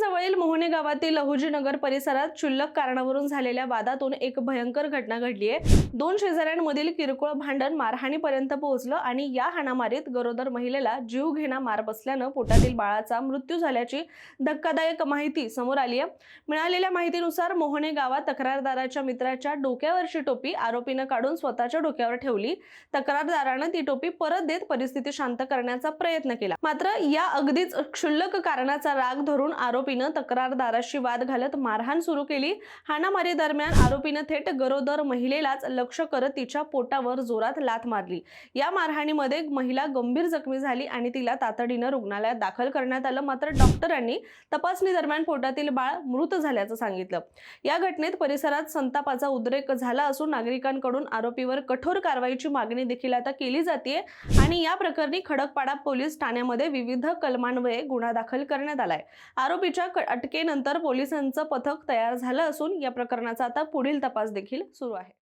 जवळील मोहने गावातील लहुजी नगर परिसरात क्षुल्लक कारणावरून झालेल्या वादातून एक भयंकर घटना घडली आहे। दोन शेजाऱ्यांमधील किरकोळ भांडण मारहाणीपर्यंत पोहोचलं आणि या हाणामारीत गरोदर महिलेला जीवघेणा मार बसल्यानं पोटातील बाळाचा मृत्यू झाल्याची धक्कादायक माहिती समोर आली आहे। मिळालेल्या माहितीनुसार मोहने गावात तक्रारदाराच्या मित्राच्या डोक्यावरची टोपी आरोपीनं काढून स्वतःच्या डोक्यावर ठेवली। तक्रारदारानं ती टोपी परत देत परिस्थिती शांत करण्याचा प्रयत्न केला, मात्र या अगदीच क्षुल्लक कारणाचा राग धरून आरोपीनं तक्रारदाराशी वाद घालत मारहाण सुरू केली। हाणामारी दरम्यान आरोपीनं थेट गरोदर महिलेलाच लक्ष्य करत तिच्या पोटावर जोरात लाथ मारली। या मारहाणीमध्ये महिला गंभीर जखमी झाली आणि तिला तातडीनं रुग्णालयात दाखल करण्यात आलं, मात्र डॉक्टरांनी तपासणी दरम्यान पोटातील बाळ मृत झाल्याचं सांगितलं। या घटनेत परिसरात संतापाचा उद्रेक झाला असून नागरिकांकडून आरोपीवर कठोर कारवाईची मागणी देखील आता केली जाते आणि या प्रकरणी खडकपाडा पोलीस ठाण्यामध्ये विविध कलमान्वये गुन्हा दाखल करण्यात आलाय। आरोपीच्या अटकेनंतर पोलिसांचं पथक तयार झालं असून या प्रकरणाचा आता पुढील तपास देखील सुरू आहे।